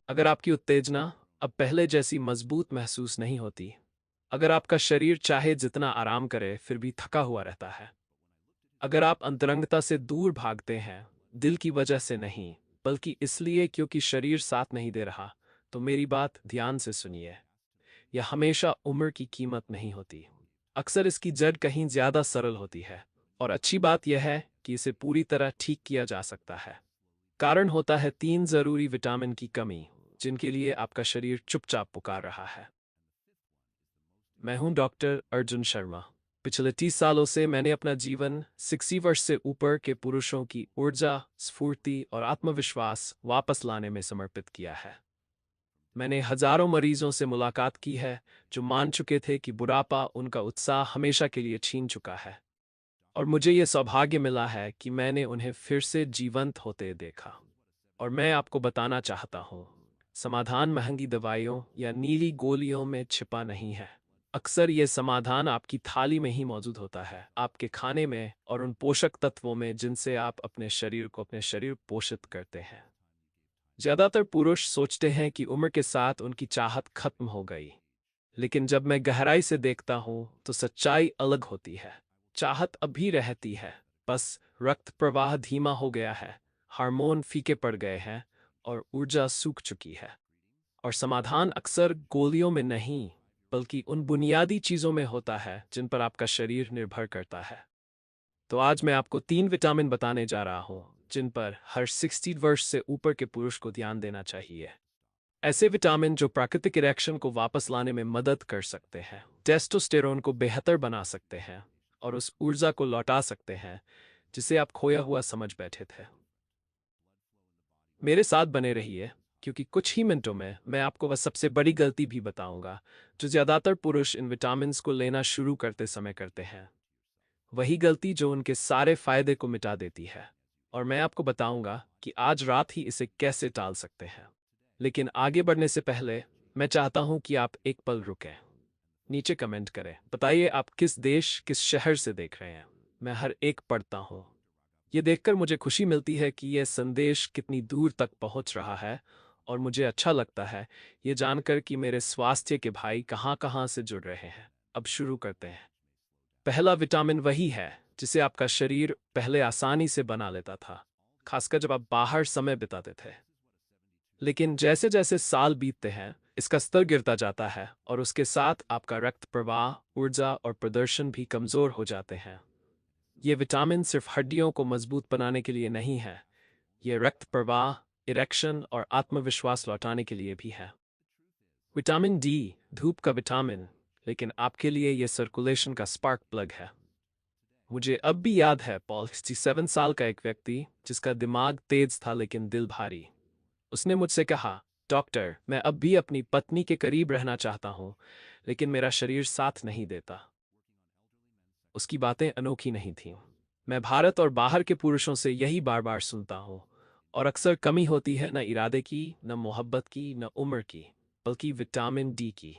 अगर आपकी उत्तेजना अब पहले जैसी मजबूत महसूस नहीं होती, अगर आपका शरीर चाहे जितना आराम करे फिर भी थका हुआ रहता है, अगर आप अंतरंगता से दूर भागते हैं, दिल की वजह से नहीं, बल्कि इसलिए क्योंकि शरीर साथ नहीं दे रहा, तो मेरी बात ध्यान से सुनिए। यह हमेशा उम्र की कीमत नहीं होती। अक्सर इसकी जड़ कहीं ज्यादा सरल होती है, और अच्छी बात यह है कि इसे पूरी तरह ठीक किया जा सकता है। कारण होता है तीन जरूरी विटामिन की कमी, जिनके लिए आपका शरीर चुपचाप पुकार रहा है। मैं हूं डॉक्टर अर्जुन शर्मा। पिछले 30 सालों से मैंने अपना जीवन 60 वर्ष से ऊपर के पुरुषों की ऊर्जा, स्फूर्ति और आत्मविश्वास वापस लाने में समर्पित किया है। मैंने हजारों मरीजों से मुलाकात की है जो मान चुके थे कि बुढ़ापा उनका उत्साह हमेशा के लिए छीन चुका है, और मुझे ये सौभाग्य मिला है कि मैंने उन्हें फिर से जीवंत होते देखा। और मैं आपको बताना चाहता हूँ, समाधान महंगी दवाइयों या नीली गोलियों में छिपा नहीं है। अक्सर ये समाधान आपकी थाली में ही मौजूद होता है, आपके खाने में और उन पोषक तत्वों में जिनसे आप अपने शरीर पोषित करते हैं। ज्यादातर पुरुष सोचते हैं कि उम्र के साथ उनकी चाहत खत्म हो गई, लेकिन जब मैं गहराई से देखता हूँ तो सच्चाई अलग होती है। चाहत अब भी रहती है, बस रक्त प्रवाह धीमा हो गया है, हार्मोन फीके पड़ गए हैं और ऊर्जा सूख चुकी है। और समाधान अक्सर गोलियों में नहीं, बल्कि उन बुनियादी चीजों में होता है जिन पर आपका शरीर निर्भर करता है। तो आज मैं आपको 3 विटामिन बताने जा रहा हूँ जिन पर हर 60 वर्ष से ऊपर के पुरुष को ध्यान देना चाहिए। ऐसे विटामिन जो प्राकृतिक इरेक्शन को वापस लाने में मदद कर सकते हैं, टेस्टोस्टेरोन को बेहतर बना सकते हैं और उस ऊर्जा को लौटा सकते हैं जिसे आप खोया हुआ समझ बैठे थे। मेरे साथ बने रहिए, क्योंकि कुछ ही मिनटों में मैं आपको वह सबसे बड़ी गलती भी बताऊंगा जो ज्यादातर पुरुष इन विटामिन को लेना शुरू करते समय करते हैं। वही गलती जो उनके सारे फायदे को मिटा देती है। और मैं आपको बताऊंगा कि आज रात ही इसे कैसे टाल सकते हैं। लेकिन आगे बढ़ने से पहले मैं चाहता हूं कि आप एक पल रुकें। नीचे कमेंट करें, बताइए आप किस देश, किस शहर से देख रहे हैं। मैं हर एक पढ़ता हूं। ये देखकर मुझे खुशी मिलती है कि यह संदेश कितनी दूर तक पहुंच रहा है, और मुझे अच्छा लगता है ये जानकर कि मेरे स्वास्थ्य के भाई कहां कहां से जुड़ रहे हैं। अब शुरू करते हैं। पहला विटामिन वही है जिसे आपका शरीर पहले आसानी से बना लेता था, खासकर जब आप बाहर समय बिताते थे। लेकिन जैसे जैसे साल बीतते हैं, इसका स्तर गिरता जाता है और उसके साथ आपका रक्त प्रवाह, ऊर्जा और प्रदर्शन भी कमजोर हो जाते हैं। ये विटामिन सिर्फ हड्डियों को मजबूत बनाने के लिए नहीं है, ये रक्त प्रवाह, इरेक्शन और आत्मविश्वास लौटाने के लिए भी है। विटामिन डी, धूप का विटामिन, लेकिन आपके लिए यह सर्कुलेशन का स्पार्क प्लग है। मुझे अब भी याद है पॉल, 67 साल का एक व्यक्ति जिसका दिमाग तेज था लेकिन दिल भारी। उसने मुझसे कहा, डॉक्टर, मैं अब भी अपनी पत्नी के करीब रहना चाहता हूँ, लेकिन मेरा शरीर साथ नहीं देता। उसकी बातें अनोखी नहीं थीं। मैं भारत और बाहर के पुरुषों से यही बार बार सुनता हूँ, और अक्सर कमी होती है न इरादे की, न मोहब्बत की, न उम्र की, बल्कि विटामिन डी की।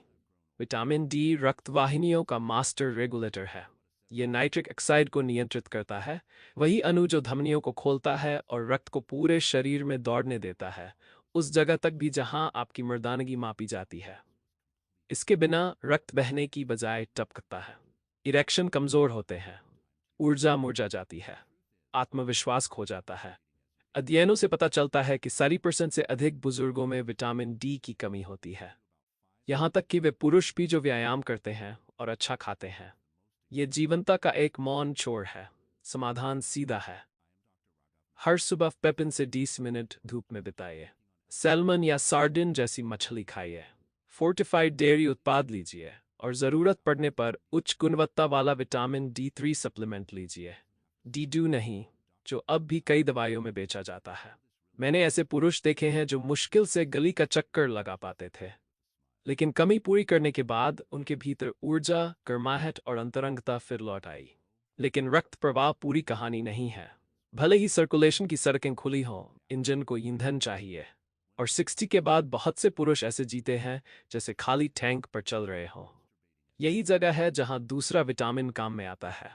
विटामिन डी रक्तवाहिनियों का मास्टर रेगुलेटर है। ये नाइट्रिक ऑक्साइड को नियंत्रित करता है, वही अणु जो धमनियों को खोलता है और रक्त को पूरे शरीर में दौड़ने देता है, उस जगह तक भी जहां आपकी मर्दानगी मापी जाती है। इसके बिना रक्त बहने की बजाय टपकता है, इरेक्शन कमजोर होते हैं, ऊर्जा मुरझा जाती है, आत्मविश्वास खो जाता है। अध्ययनों से पता चलता है कि 40% से अधिक बुजुर्गों में विटामिन डी की कमी होती है, यहाँ तक कि वे पुरुष भी जो व्यायाम करते हैं और अच्छा खाते हैं। ये जीवनता का एक मौन छोर है। समाधान सीधा है। हर सुबह 15 से 20 मिनट धूप में बिताइए। सैल्मन या सार्डिन जैसी मछली खाइए। फोर्टिफाइड डेयरी उत्पाद लीजिए, और जरूरत पड़ने पर उच्च गुणवत्ता वाला विटामिन डी 3 सप्लीमेंट लीजिए। डी2 नहीं, जो अब भी कई दवाइयों में बेचा जाता है। मैंने ऐसे पुरुष देखे हैं जो मुश्किल से गली का चक्कर लगा पाते थे, लेकिन कमी पूरी करने के बाद उनके भीतर ऊर्जा, गर्माहट और अंतरंगता फिर लौट आई। लेकिन रक्त प्रवाह पूरी कहानी नहीं है। भले ही सर्कुलेशन की सड़कें खुली हों, इंजन को ईंधन चाहिए। और 60 के बाद बहुत से पुरुष ऐसे जीते हैं जैसे खाली टैंक पर चल रहे हों। यही जगह है जहां दूसरा विटामिन काम में आता है,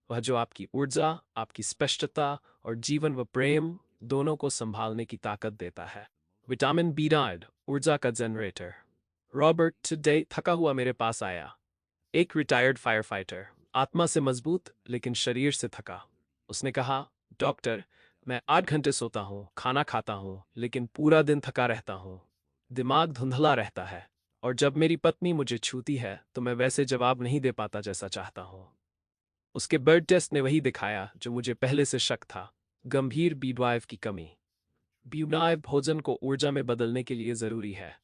वह जो आपकी ऊर्जा, आपकी स्पष्टता और जीवन व प्रेम दोनों को संभालने की ताकत देता है। विटामिन बी9, ऊर्जा का जनरेटर। रॉबर्ट टुडे थका हुआ मेरे पास आया। एक रिटायर्ड फायर फाइटर, आत्मा से मजबूत लेकिन शरीर से थका। उसने कहा, डॉक्टर, मैं 8 घंटे सोता हूँ, खाना खाता हूँ, लेकिन पूरा दिन थका रहता हूँ। दिमाग धुंधला रहता है, और जब मेरी पत्नी मुझे छूती है तो मैं वैसे जवाब नहीं दे पाता जैसा चाहता हूँ। उसके ब्लड टेस्ट ने वही दिखाया जो मुझे पहले से शक था, गंभीर बी12 की कमी। बी12 भोजन को ऊर्जा में बदलने के लिए जरूरी है।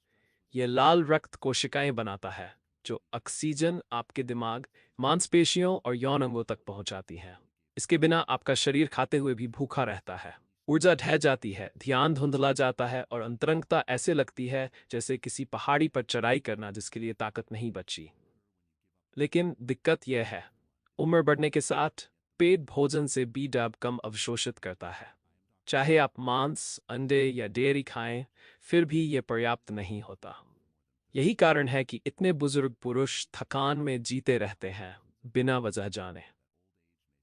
यह लाल रक्त कोशिकाएं बनाता है जो ऑक्सीजन आपके दिमाग, मांसपेशियों और यौन अंगों तक पहुंचाती है। इसके बिना आपका शरीर खाते हुए भी भूखा रहता है। ऊर्जा ढह जाती है, ध्यान धुंधला जाता है और अंतरंगता ऐसे लगती है जैसे किसी पहाड़ी पर चढ़ाई करना जिसके लिए ताकत नहीं बची। लेकिन दिक्कत यह है, उम्र बढ़ने के साथ पेट भोजन से बी12 कम अवशोषित करता है। चाहे आप मांस, अंडे या डेयरी खाएं, फिर भी यह पर्याप्त नहीं होता। यही कारण है कि इतने बुजुर्ग पुरुष थकान में जीते रहते हैं, बिना वजह जाने।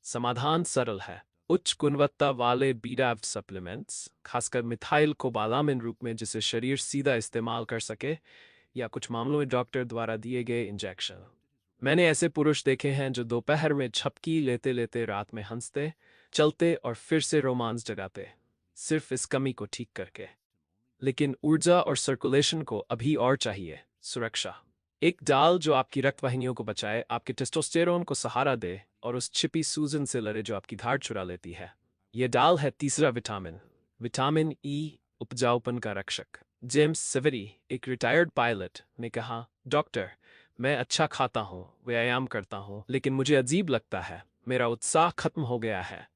समाधान सरल है। उच्च गुणवत्ता वाले बी12 सप्लीमेंट्स, खासकर मिथाइल कोबालामिन रूप में, जिसे शरीर सीधा इस्तेमाल कर सके, या कुछ मामलों में डॉक्टर द्वारा दिए गए इंजेक्शन। मैंने ऐसे पुरुष देखे हैं जो दोपहर में झपकी लेते लेते रात में हंसते, चलते और फिर से रोमांस जगाते, सिर्फ इस कमी को ठीक करके। लेकिन ऊर्जा और सर्कुलेशन को अभी और चाहिए, सुरक्षा। एक डाल जो आपकी रक्तवाहिनियों को बचाए, आपके टेस्टोस्टेरोन को सहारा दे और उस छिपी सूजन से लड़े जो आपकी धार चुरा लेती है। यह डाल है तीसरा विटामिन, विटामिन ई, उपजाऊपन का रक्षक। जेम्स सेवेरी, एक रिटायर्ड पायलट, ने कहा, डॉक्टर, मैं अच्छा खाता हूँ, व्यायाम करता हूँ, लेकिन मुझे अजीब लगता है, मेरा उत्साह खत्म हो गया है,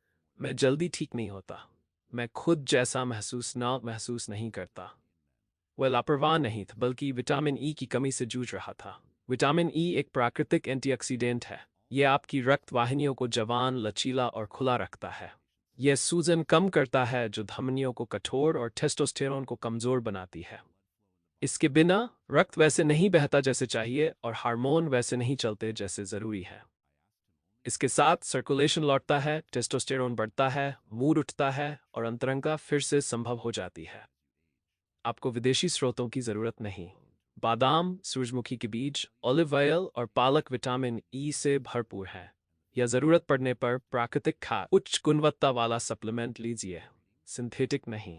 मैं जल्दी ठीक नहीं होता, मैं खुद जैसा महसूस नहीं करता। वह लापरवाह नहीं था, बल्कि विटामिन ई की कमी से जूझ रहा था। विटामिन ई एक प्राकृतिक एंटीऑक्सीडेंट है। यह आपकी रक्त वाहिनियों को जवान, लचीला और खुला रखता है। यह सूजन कम करता है जो धमनियों को कठोर और टेस्टोस्टेरोन को कमजोर बनाती है। इसके बिना रक्त वैसे नहीं बहता जैसे चाहिए और हार्मोन वैसे नहीं चलते जैसे जरूरी है। इसके साथ सर्कुलेशन लौटता है, टेस्टोस्टेरोन बढ़ता है, मूड उठता है और अंतरंगता फिर से संभव हो जाती है। आपको विदेशी स्रोतों की जरूरत नहीं। बादाम, सूरजमुखी के बीज, ऑलिव ऑयल और पालक विटामिन ई से भरपूर है। या जरूरत पड़ने पर प्राकृतिक खाद, उच्च गुणवत्ता वाला सप्लीमेंट लीजिए, सिंथेटिक नहीं।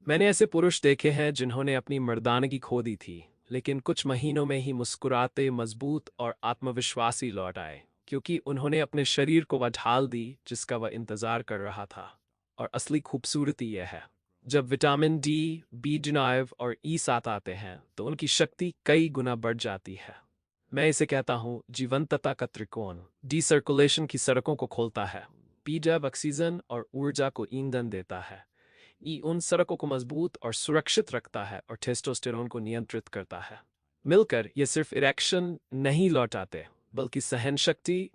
मैंने ऐसे पुरुष देखे हैं जिन्होंने अपनी मर्दानगी खो दी थी, लेकिन कुछ महीनों में ही मुस्कुराते, मजबूत और आत्मविश्वासी लौट आए, क्योंकि उन्होंने अपने शरीर को वह ढाल दी जिसका वह इंतजार कर रहा था। और असली खूबसूरती यह है, जब विटामिन डी, बी12 और ई साथ आते हैं तो उनकी शक्ति कई गुना बढ़ जाती है। मैं इसे कहता हूँ जीवंतता का त्रिकोण। डी सर्कुलेशन की सड़कों को खोलता है, बी12 ऑक्सीजन और ऊर्जा को ईंधन देता है, ई उन सड़कों को मजबूत और सुरक्षित रखता है और टेस्टोस्टेरोन को नियंत्रित करता है। मिलकर ये सिर्फ इरेक्शन नहीं लौटाते, बल्कि सहन शक्ति,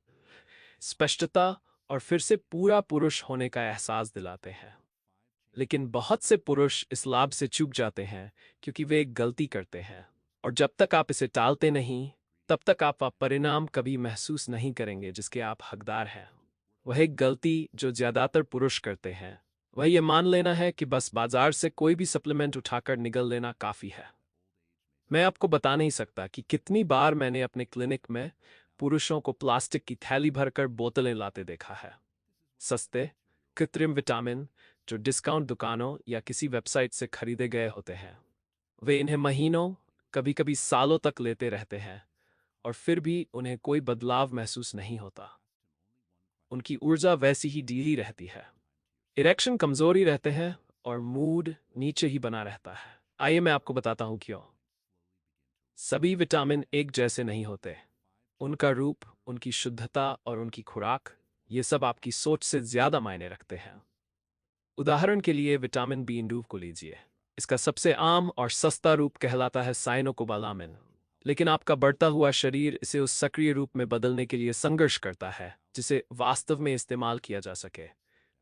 स्पष्टता और फिर से पूरा पुरुष होने का एहसास दिलाते हैं। लेकिन बहुत से पुरुष इस लाभ से चूक जाते हैं क्योंकि वे एक गलती करते हैं, और जब तक आप इसे टालते नहीं, तब तक आप परिणाम कभी महसूस नहीं करेंगे जिसके आप हकदार हैं। वह एक गलती जो ज्यादातर पुरुष करते हैं, वह ये मान लेना है कि बस बाजार से कोई भी सप्लीमेंट उठाकर निगल लेना काफी है। मैं आपको बता नहीं सकता कि कितनी बार मैंने अपने क्लिनिक में पुरुषों को प्लास्टिक की थैली भरकर बोतलें लाते देखा है। सस्ते, कृत्रिम विटामिन जो डिस्काउंट दुकानों या किसी वेबसाइट से खरीदे गए होते हैं। वे इन्हें महीनों, कभी कभी सालों तक लेते रहते हैं, और फिर भी उन्हें कोई बदलाव महसूस नहीं होता। उनकी ऊर्जा वैसी ही ढीली रहती है, इरेक्शन कमजोर ही रहते हैं और मूड नीचे ही बना रहता है। आइए मैं आपको बताता हूं क्यों। सभी विटामिन एक जैसे नहीं होते। उनका रूप, उनकी शुद्धता और उनकी खुराक, ये सब आपकी सोच से ज्यादा मायने रखते हैं। उदाहरण के लिए विटामिन बी12 को लीजिए। इसका सबसे आम और सस्ता रूप कहलाता है साइनोकोबालामिन, लेकिन आपका बढ़ता हुआ शरीर इसे उस सक्रिय रूप में बदलने के लिए संघर्ष करता है जिसे वास्तव में इस्तेमाल किया जा सके,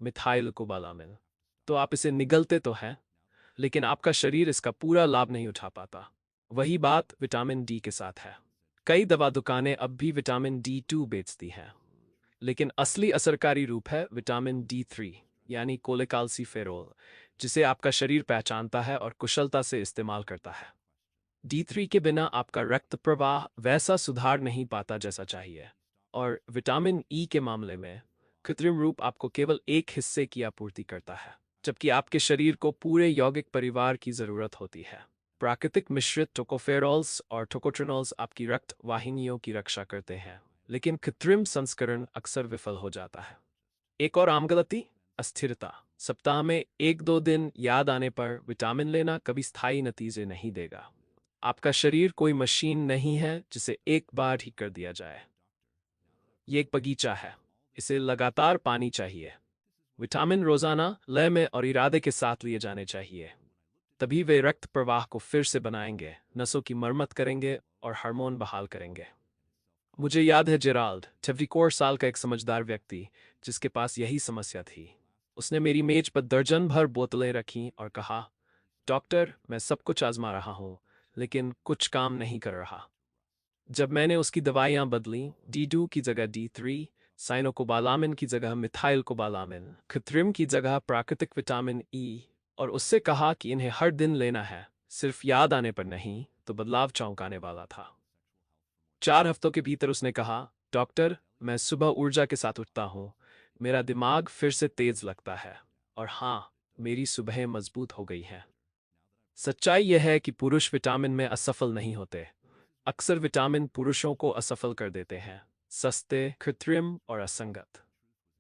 मिथाइलकोबालामिन। तो आप इसे निगलते तो हैं, लेकिन आपका शरीर इसका पूरा लाभ नहीं उठा पाता। वही बात विटामिन डी के साथ है। कई दवा दुकानें अब भी विटामिन D2 बेचती हैं, लेकिन असली असरकारी रूप है विटामिन D3, यानी कोलेकाल्सिफेरोल, जिसे आपका शरीर पहचानता है और कुशलता से इस्तेमाल करता है। D3 के बिना आपका रक्त प्रवाह वैसा सुधार नहीं पाता जैसा चाहिए। और विटामिन ई के मामले में कृत्रिम रूप आपको केवल एक हिस्से की आपूर्ति करता है, जबकि आपके शरीर को पूरे यौगिक परिवार की जरूरत होती है। प्राकृतिक मिश्रित टोकोफेरॉल्स और टोकोट्रिनॉल्स आपकी रक्त वाहिनियों की रक्षा करते हैं, लेकिन कृत्रिम संस्करण अक्सर विफल हो जाता है। एक और आम गलती, अस्थिरता। सप्ताह में 1-2 दिन याद आने पर विटामिन लेना कभी स्थायी नतीजे नहीं देगा। आपका शरीर कोई मशीन नहीं है जिसे एक बार ठीक कर दिया जाए। ये एक बगीचा है, इसे लगातार पानी चाहिए। विटामिन रोजाना लय में और इरादे के साथ लिए जाने चाहिए, तभी वे रक्त प्रवाह को फिर से बनाएंगे, नसों की मरम्मत करेंगे और हार्मोन बहाल करेंगे। मुझे याद है जेराल्ड, 74 साल का एक समझदार व्यक्ति, जिसके पास यही समस्या थी। उसने मेरी मेज पर दर्जन भर बोतलें रखीं और कहा, डॉक्टर, मैं सब कुछ आजमा रहा हूँ, लेकिन कुछ काम नहीं कर रहा। जब मैंने उसकी दवाइयाँ बदली, D2 की जगह D3, साइनोकोबालामिन की जगह मिथाइलकोबालामिन, कृत्रिम की जगह प्राकृतिक विटामिन ई, और उससे कहा कि इन्हें हर दिन लेना है, सिर्फ याद आने पर नहीं, तो बदलाव चौंकाने वाला था। 4 हफ्तों के भीतर उसने कहा, डॉक्टर, मैं सुबह ऊर्जा के साथ उठता हूँ, मेरा दिमाग फिर से तेज लगता है, और हाँ, मेरी सुबहें मजबूत हो गई हैं। सच्चाई यह है कि पुरुष विटामिन में असफल नहीं होते। अक्सर विटामिन पुरुषों को असफल कर देते हैं, सस्ते, कृत्रिम और असंगत।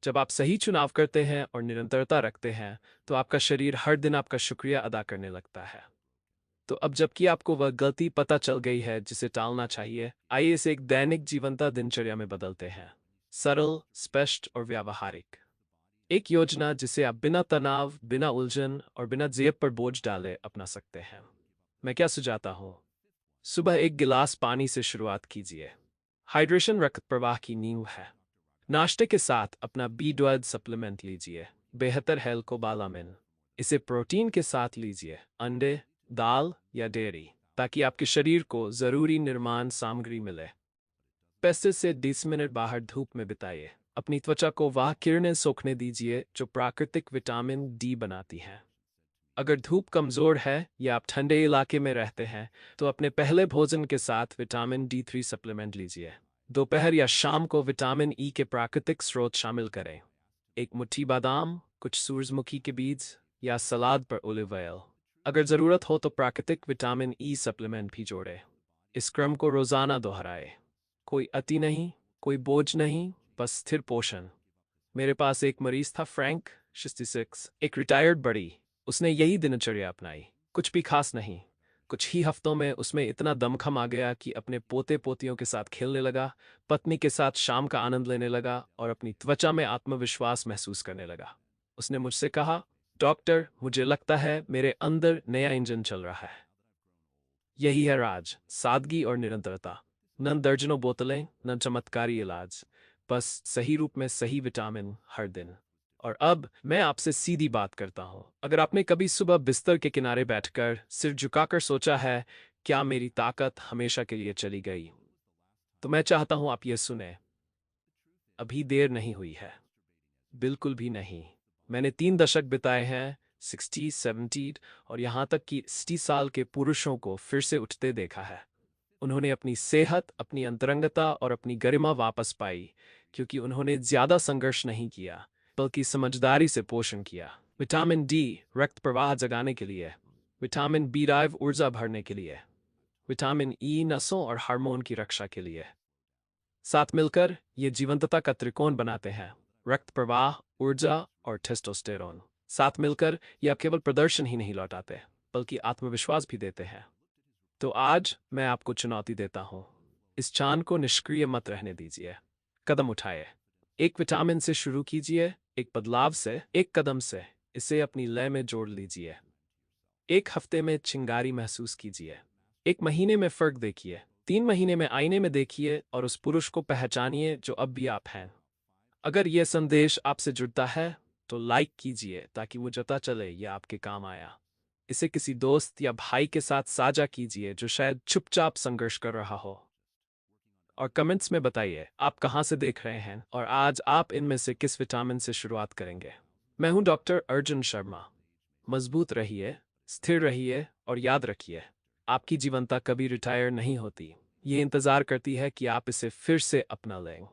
जब आप सही चुनाव करते हैं और निरंतरता रखते हैं, तो आपका शरीर हर दिन आपका शुक्रिया अदा करने लगता है। तो अब जबकि आपको वह गलती पता चल गई है जिसे टालना चाहिए, आइए इसे एक दैनिक जीवंता दिनचर्या में बदलते हैं। सरल, स्पष्ट और व्यावहारिक। एक योजना जिसे आप बिना तनाव, बिना उलझन और बिना जेब पर बोझ डाले अपना सकते हैं। मैं क्या सुझाता हूँ? सुबह एक गिलास पानी से शुरुआत कीजिए। हाइड्रेशन रक्त प्रवाह की नींव है। नाश्ते के साथ अपना B12 सप्लीमेंट लीजिए, बेहतर है कोबालामिन। इसे प्रोटीन के साथ लीजिए, अंडे, दाल या डेयरी, ताकि आपके शरीर को जरूरी निर्माण सामग्री मिले। 35 से 30 मिनट बाहर धूप में बिताइए। अपनी त्वचा को वह किरणें सोखने दीजिए जो प्राकृतिक विटामिन डी बनाती हैं। अगर धूप कमजोर है या आप ठंडे इलाके में रहते हैं, तो अपने पहले भोजन के साथ विटामिन D3 सप्लीमेंट लीजिए। दोपहर या शाम को विटामिन ई के प्राकृतिक स्रोत शामिल करें। एक मुट्ठी बादाम, कुछ सूरजमुखी के बीज या सलाद पर ओलिव ऑयल। अगर ज़रूरत हो तो प्राकृतिक विटामिन ई सप्लीमेंट भी जोड़ें। इस क्रम को रोज़ाना दोहराएं। कोई अति नहीं, कोई बोझ नहीं, बस स्थिर पोषण। मेरे पास एक मरीज था, फ्रैंक, 66, एक रिटायर्ड बड़ी। उसने यही दिनचर्या अपनाई, कुछ भी खास नहीं। कुछ ही हफ्तों में उसमें इतना दमखम आ गया कि अपने पोते पोतियों के साथ खेलने लगा, पत्नी के साथ शाम का आनंद लेने लगा और अपनी त्वचा में आत्मविश्वास महसूस करने लगा। उसने मुझसे कहा, डॉक्टर, मुझे लगता है मेरे अंदर नया इंजन चल रहा है। यही है राज, सादगी और निरंतरता। न दर्जनों बोतलें, न चमत्कारी इलाज, बस सही रूप में सही विटामिन हर दिन। और अब मैं आपसे सीधी बात करता हूँ। अगर आपने कभी सुबह बिस्तर के किनारे बैठकर सिर झुकाकर सोचा है, क्या मेरी ताकत हमेशा के लिए चली गई, तो मैं चाहता हूँ आप ये सुने। अभी देर नहीं हुई है, बिल्कुल भी नहीं। मैंने 3 दशक बिताए हैं, 60, 70 और यहाँ तक कि 60 साल के पुरुषों को फिर से उठते देखा है। उन्होंने अपनी सेहत, अपनी अंतरंगता और अपनी गरिमा वापस पाई, क्योंकि उन्होंने ज्यादा संघर्ष नहीं किया, बल्कि समझदारी से पोषण किया। विटामिन डी रक्त प्रवाह जगाने के लिए, विटामिन B5 ऊर्जा भरने के लिए, विटामिन ई नसों और हार्मोन की रक्षा के लिए। साथ मिलकर ये जीवंतता का त्रिकोण बनाते हैं, रक्त प्रवाह, ऊर्जा और टेस्टोस्टेरोन। साथ मिलकर ये अब केवल प्रदर्शन ही नहीं लौटाते, बल्कि आत्मविश्वास भी देते हैं। तो आज मैं आपको चुनौती देता हूँ, इस चांद को निष्क्रिय मत रहने दीजिए। कदम उठाइए। एक विटामिन से शुरू कीजिए, एक बदलाव से, एक कदम से इसे अपनी लय में जोड़ लीजिए। एक हफ्ते में चिंगारी महसूस कीजिए, एक महीने में फर्क देखिए, 3 महीने में आईने में देखिए और उस पुरुष को पहचानिए जो अब भी आप हैं। अगर यह संदेश आपसे जुड़ता है तो लाइक कीजिए, ताकि वो पता चले यह आपके काम आया। इसे किसी दोस्त या भाई के साथ साझा कीजिए जो शायद चुपचाप संघर्ष कर रहा हो। और कमेंट्स में बताइए आप कहाँ से देख रहे हैं और आज आप इनमें से किस विटामिन से शुरुआत करेंगे। मैं हूं डॉक्टर अर्जुन शर्मा, मजबूत रहिए, स्थिर रहिए और याद रखिए, आपकी जीवंता कभी रिटायर नहीं होती। ये इंतज़ार करती है कि आप इसे फिर से अपना लें।